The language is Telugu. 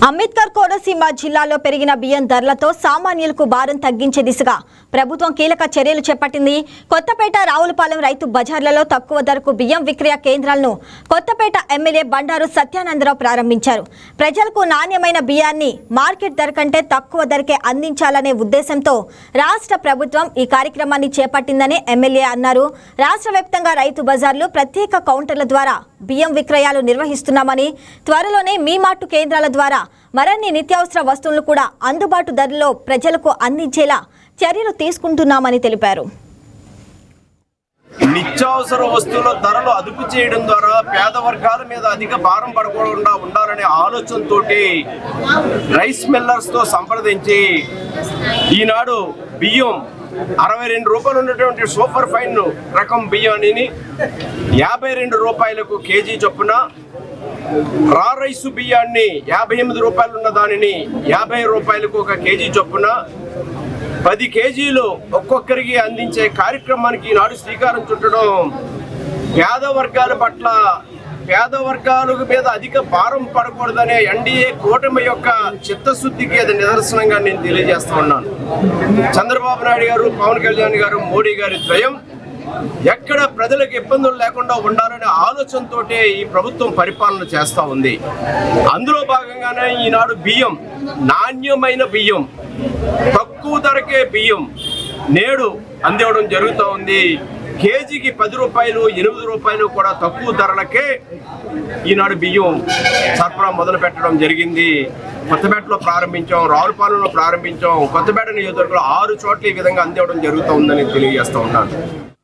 అంబేద్కర్ కోనసీమ జిల్లాలో పెరిగిన బియ్యం ధరలతో సామాన్యులకు భారం తగ్గించే దిశగా ప్రభుత్వం కీలక చర్యలు చేపట్టింది. కొత్తపేట రావులపాలెం రైతు బజార్లలో తక్కువ ధరకు బియ్యం విక్రయ కేంద్రాలను కొత్తపేట ఎమ్మెల్యే బండారు సత్యానందరావు ప్రారంభించారు. ప్రజలకు నాణ్యమైన బియ్యాన్ని మార్కెట్ ధర కంటే తక్కువ ధరకే అందించాలనే ఉద్దేశంతో రాష్ట్ర ప్రభుత్వం ఈ కార్యక్రమాన్ని చేపట్టిందని ఎమ్మెల్యే అన్నారు. రాష్ట్ర వ్యాప్తంగా రైతు బజార్లు ప్రత్యేక కౌంటర్ల ద్వారా బియ్యం విక్రయాలు నిర్వహిస్తున్నామని, త్వరలోనే మీ మార్టు కేంద్రాల ద్వారా మరిన్ని నిత్యావసర వస్తువులను కూడా అందుబాటు ధరలో ప్రజలకు అందించేలా చర్యలు తీసుకుంటున్నామని తెలిపారు. నిత్యావసర వస్తువుల ధరలు అదుపు చేయడం ద్వారా పేద వర్గాల మీద అధిక భారం పడకుండా ఉండాలనే ఆలోచనతో రైస్ మిల్లర్స్ తో సంప్రదించి ఈనాడు బియ్యం 62 రూపాయలు ఉన్నటువంటి సూపర్ ఫైన్ రకం బియ్యాన్ని 52 రూపాయలకు కేజీ చొప్పున, రా రైసు బియ్యాన్ని 58 రూపాయలు ఉన్న దానిని 50 రూపాయలకు ఒక కేజీ చొప్పున 10 కేజీలు ఒక్కొక్కరికి అందించే కార్యక్రమానికి ఈనాడు శ్రీకారం చుట్టడం పేద వర్గాల పట్ల, పేద వర్గాల మీద అధిక భారం పడకూడదనే ఎన్డీఏ కూటమి యొక్క చిత్తశుద్ధికి అది నిదర్శనంగా నేను తెలియజేస్తా ఉన్నాను. చంద్రబాబు నాయుడు గారు, పవన్ కళ్యాణ్ గారు, మోడీ గారి ద్వయం ఎక్కడ ప్రజలకు ఇబ్బందులు లేకుండా ఉండాలనే ఆలోచనతో ఈ ప్రభుత్వం పరిపాలన చేస్తూ ఉంది. అందులో భాగంగానే ఈనాడు బియ్యం, నాణ్యమైన బియ్యం, తక్కువ ధరకే బియ్యం నేడు అందివ్వడం జరుగుతూ ఉంది. కేజీకి 10 రూపాయలు, 8 రూపాయలు కూడా తక్కువ ధరలకే ఈనాడు బియ్యం సరఫరా మొదలు పెట్టడం జరిగింది. కొత్తపేటలో ప్రారంభించాం, రావులపాలెంలో ప్రారంభించాం, కొత్తపేట నియోజకవర్గంలో 6 చోట్ల ఈ విధంగా అందివ్వడం జరుగుతూ ఉందని తెలియజేస్తూ ఉన్నాను.